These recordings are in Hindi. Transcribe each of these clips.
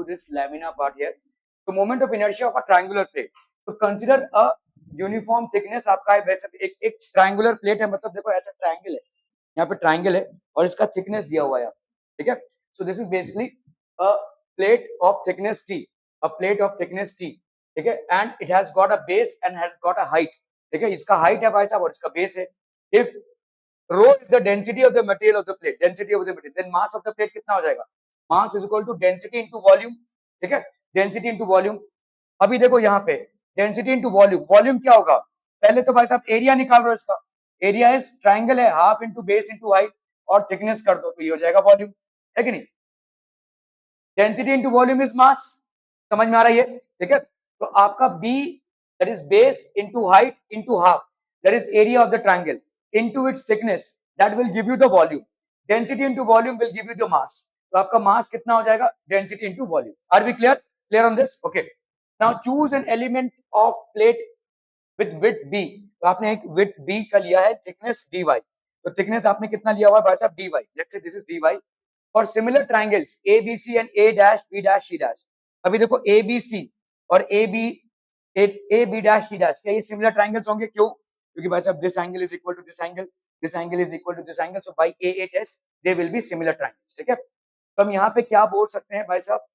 do this lamina part here. So moment of inertia of a triangular plate. So consider a uniform thickness आपका है वैसे एक triangular plate है, मतलब देखो ऐसा triangle है, यहाँ पे triangle है और इसका thickness दिया हुआ है, ठीक है. So this is basically a plate of thickness T, a plate of thickness T, ठीक है, and it has got a base and has got a height, ठीक है, इसका height है भाई साहब और इसका base है. If rho is the density of the material of the plate, density of the material, then mass of the plate कितना हो जाएगा, mass is equal to density into volume, ठीक है, density into volume. अभी देखो यहाँ पे density into volume, volume क्या होगा, पहले तो भाई साहब एरिया निकाल लो इसका, एरिया इज ट्राइंगल है, half into base into height और थिकनेस कर दो तो ये हो जाएगा वॉल्यूम, है कि नहीं. Density into volume is mass, समझ में आ रहा है ये, ठीक है. तो आपका B that is base into height into half that is area of the triangle into its thickness that will give you the volume. Density into volume will give you the mass. तो आपका मास कितना हो जाएगा, density into volume. Are we clear, clear on this, okay. Now choose an element of plate with width B. तो आपने एक विड्थ बी का लिया है, थिकनेस dy, तो थिकनेस आपने कितना लिया हुआ है भाई साहब, dy. Let's say this is dy for similar triangles ABC and A dash B dash C dash. अभी देखो ABC और AB डैश C डैश, क्या ये सिमिलर ट्राइंगल्स होंगे, क्यों, क्योंकि भाई साहब this angle is equal to this angle, this angle is equal to this angle, so by A test they will be similar triangles, ठीक है. तो हम यहाँ पे क्या बोल सकते हैं भाई साहब,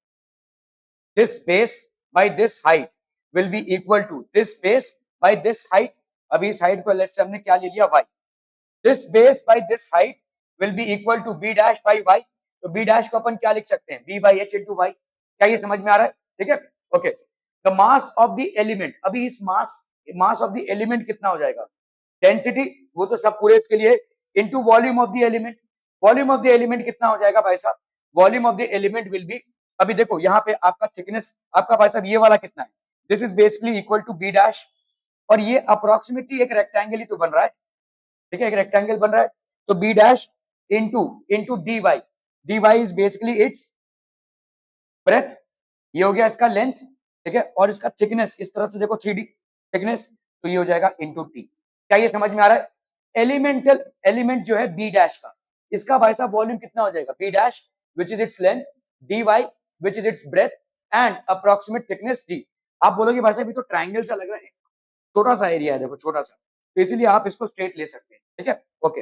this base by this height will be equal to this base by this height. अभी इस height को लेट्स से हमने क्या ले लिया, y. This base by this height will be equal to b dash by y. तो b dash को अपन क्या लिख सकते हैं, b by h into y. क्या ये समझ में आ रहा है, ठीक है, okay. The mass of the element, अभी इस mass of the element कितना हो जाएगा, डेंसिटी, वो तो सब पूरे इसके लिए, into volume of the element. Volume of the element कितना हो जाएगा भाई साहब, volume of the element will be, अभी देखो यहाँ पे आपका थिकनेस आपका भाई साहब ये वाला कितना है, this is basically equal to B dash, और ये अप्रोक्सीमेटली एक रेक्टेंगल ही तो बन रहा है, ठीक है, एक रेक्टेंगल बन रहा है. तो B dash into D Y, D Y is basically its breadth, ये हो गया इसका लेंथ, ठीक है, और इसका थिकनेस इस तरफ से देखो 3D थिकनेस, तो ये हो जाएगा इंटू टी. क्या ये समझ में आ रहा है, एलिमेंटल एलिमेंट जो है बी डैश का, इसका भाई साहब वॉल्यूम कितना हो जाएगा, B dash which is its length, D Y which is its breadth and approximate thickness D. आप बोलोगे भाई साहब ये तो ट्राइंगल सा लग रहा है, छोटा सा एरिया है देखो, छोटा सा, तो इसीलिए आप इसको स्ट्रेट ले सकते हैं, ठीक है, ओके.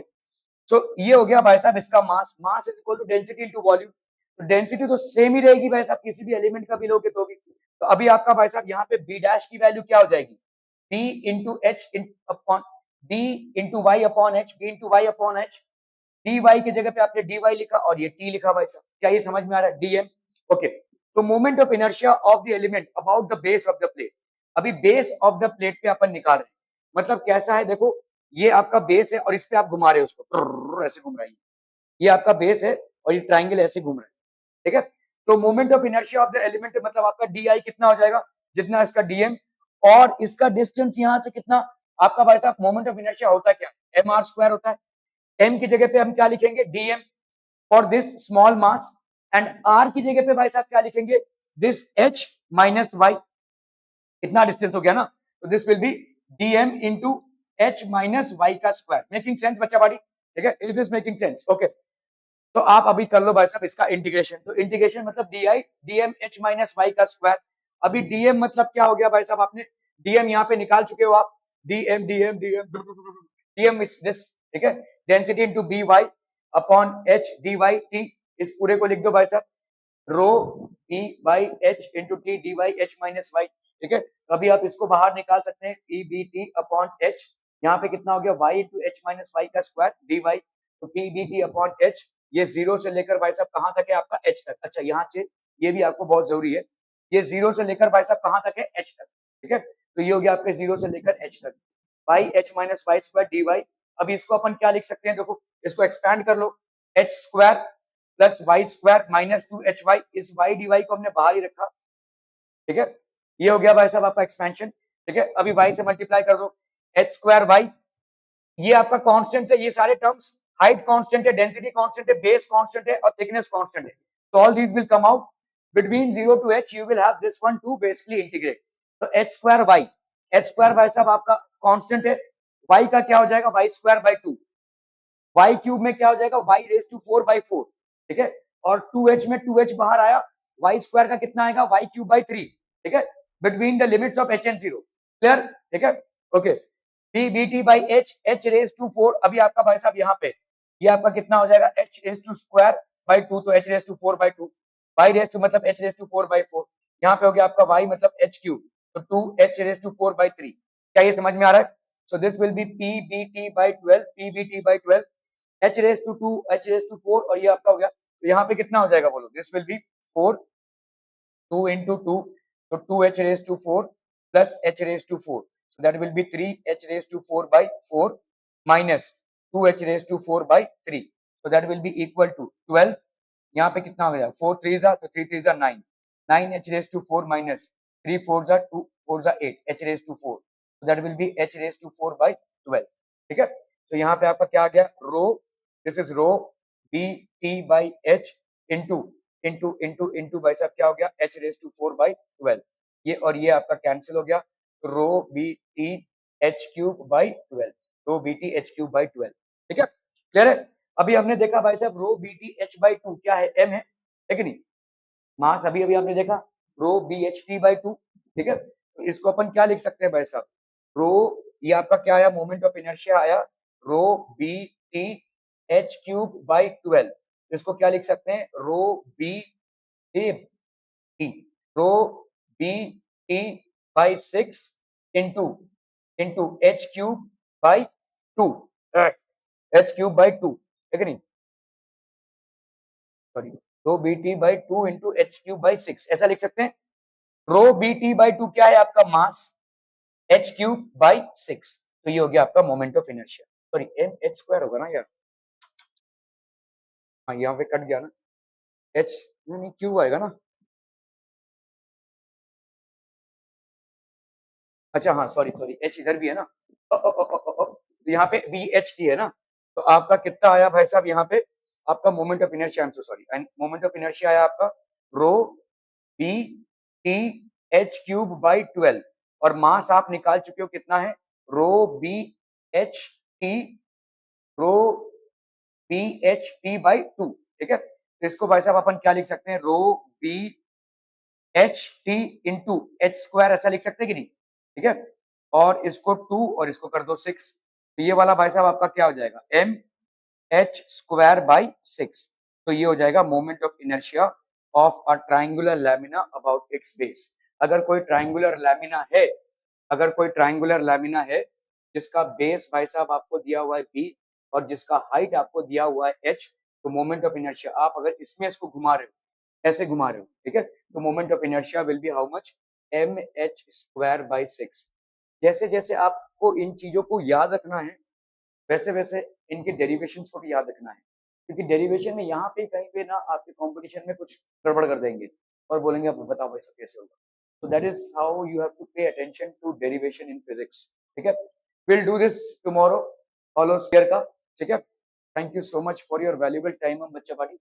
सो ये हो गया भाई साहब इसका mass, mass is equal to density into volume. तो डेंसिटी तो सेम ही रहेगी भाई साहब, किसी भी एलिमेंट का भी लोगे तो भी. तो अभी आपका भाई साहब यहाँ पे बी डैश की वैल्यू क्या हो जाएगी, b into H upon b into Y upon H, b into Y upon H. dy की जगह पे आपने dy लिखा और ये t लिखा भाई साहब. क्या ये समझ में आ रहा है, dm, ओके. तो moment of inertia of the element about the base of the plate. अभी बेस ऑफ द प्लेट पे अपन निकाल रहे हैं, मतलब कैसा है देखो, ये आपका बेस है और इस पे आप घुमा रहे हो उसको, ऐसे घूम रहा है, ये आपका बेस है और ये ट्राइंगल ऐसे घूम रहा है, ठीक है. तो moment of inertia of the element मतलब आपका डी कितना हो जाएगा, जितना इसका डीएम, और इसका डिस्टेंस यहाँ से कितना, आपका भाई साहब मोमेंट ऑफ इनर्शिया होता है क्या, एम आर स्क्वायर होता है. एम की जगह पे हम क्या लिखेंगे, DM for this small mass, and R की जगह पे भाई साहब क्या लिखेंगे, दिस एच माइनस वाई. इतना डिस्टेंस हो गया ना, तो this will be DM into H minus Y का स्क्वायर. मेकिंग सेंस बच्चा बाड़ी, ठीक है, is this making sense, okay. तो आप अभी कर लो भाई साहब इसका इंटीग्रेशन. तो इंटीग्रेशन मतलब D I DM H minus Y का स्क्वायर. अभी डीएम मतलब क्या हो गया भाई साहब, आपने डीएम यहाँ पे निकाल चुके हो आप, DM DM DM DM is this, ठीक है, density into B Y upon H D Y T. इस पूरे को लिख दो भाई साहब, rho E by H into T D Y H minus Y, ठीक है. तो अभी आप इसको बाहर निकाल सकते हैं, E B T upon H, यहाँ पे कितना हो गया, Y into H minus Y का स्क्वायर डी वाई, तो T D T upon H. ये जीरो से लेकर भाई साहब कहाँ तक है आपका एच तक. अच्छा यहाँ से ये भी आपको बहुत जरूरी है, ये जीरो से लेकर भाई साहब कहाँ तक है, एच तक, ठीक है. तो ये हो गया आपके जीरो से लेकर एच तक, by H minus Y square D Y. अभी इसको अपन क्या लिख सकते हैं, देखो इसको एक्सपैंड कर लो, H square plus Y square minus two H Y. इस वाई डी वाई को हमने बाहर ही रखा, ठीक है. ये हो गया भाई साहब आपका एक्सपेंशन, ठीक है. अभी वाई से मल्टीप्लाई कर दो, एच स्क्वायर वाई, ये आपका कांस्टेंट है, ये सारे टर्म्स, हाइट कांस्टेंट है, डेंसिटी कांस्टेंट है, बेस कांस्टेंट है और थिकनेस कांस्टेंट है. So all these will come out between 0 to h. You will have this one to basically integrate. तो h square y, h square भाई साहब आपका कांस्टेंट है, y का क्या हो जाएगा, y square by 2, y cube में क्या हो जाएगा, y raised to 4 by 4, ठीक है. और 2h में 2h बाहर आया वाई स्क्वायर का कितना आएगा, वाई क्यूब बाई 3, ठीक है, between the limits of H and 0, clear, ठीक है, okay, D B T by H raise to 4, अभी आपका भाई साहब यहाँ पे ये आपका कितना हो जाएगा, H raise to square by 2, तो H raise to 4 by 2, Y raise to मतलब एच रेज टू 4 बाई 4, यहाँ पे हो गया आपका वाई मतलब एच क्यूब, तो 2 एच रेज टू 4 बाई 3, क्या ये समझ में आ रहा है? So this will be P B T by 12, P B T by 12, H raise to 2 H raise to 4, और ये आपका हो गया, तो यहाँ पे कितना हो जाएगा बोलो, this will B 4, 2 into 2, so 2h raised to 4 plus h raised to 4, so that will be 3h raised to 4 by 4 minus 2h raised to 4 by 3, so that will be equal to 12, यहाँ पे कितना हो गया, 4 3 जा तो 3 3 जा 9, 9h raised to 4 minus 3 4 जा 2 4 जा 8, h raised to 4, so that will be h raised to 4 by 12, ठीक है, तो यहाँ पे आपका क्या आ गया, rho, this is rho b t by h into into भाई साहब क्या हो गया, h रेज टू 4 बाई 12, ये और ये आपका कैंसिल हो गया, rho B T H cube by 12, rho B T H cube by 12, ठीक है, क्लियर है? अभी हमने देखा भाई साहब रो बी टी एच बाई 2 क्या है, m है कि नहीं, मास अभी अभी आपने देखा रो बी एच टी बाई 2, ठीक है, तो इसको अपन क्या लिख सकते हैं भाई साहब, रो, ये आपका क्या आया, मोमेंट ऑफ इनर्शिया आया, rho B T H cube by 12, इसको क्या लिख सकते हैं, rho B T rho B T by 6 into into H cube by 2, H cube by 2, ठीक है नहीं, sorry, rho B T by 2 into H cube by 6, ऐसा लिख सकते हैं, रो बी टी बाई 2 क्या है आपका मास, एच क्यूब बाई 6, तो ये हो गया आपका moment of inertia, sorry M H square होगा ना यार, हाँ यहाँ पे कट गया ना, एच नहीं क्यूब आएगा ना, अच्छा हाँ सॉरी सॉरी एच इधर भी है ना, तो यहाँ पे बी एच टी है ना, तो आपका कितना आया भाई साहब, यहाँ पे आपका moment of inertia, I am so sorry, and moment of inertia आया आपका rho B T H cube by 12, और मास आप निकाल चुके हो कितना है, rho B H T, rho B H T by 2, ठीक है, तो इसको भाई साहब अपन क्या लिख सकते हैं, rho B H T into H square, ऐसा लिख सकते हैं कि नहीं, ठीक है, और इसको 2 और इसको कर दो 6, तो ये वाला भाई साहब आपका क्या हो जाएगा, एम एच स्क्वायर बाई 6, तो ये हो जाएगा moment of inertia of a triangular lamina about it's base, अगर कोई ट्राइंगुलर लैमिना है, अगर कोई ट्राइंगुलर लैमिना है जिसका बेस भाई साहब आपको दिया हुआ है बी और जिसका हाइट आपको दिया हुआ है एच, तो मोमेंट ऑफ इनर्शिया आप अगर इसमें इसको घुमा रहे हो, ऐसे घुमा रहे हो, ठीक है, तो moment of inertia will be how much, M H square by 6, जैसे जैसे आपको इन चीजों को याद रखना है, वैसे वैसे इनके डेरिवेशंस को भी याद रखना है, क्योंकि डेरिवेशन में यहाँ पे कहीं पे ना आपके कंपटीशन में कुछ गड़बड़ कर देंगे और बोलेंगे आप बताओ भाई सब कैसे होगा, so that is how you have to pay attention to derivation in physics, ठीक है, we'll do this tomorrow, follow sphere का, ठीक है, thank you so much for your valuable time, बच्चा पार्टी।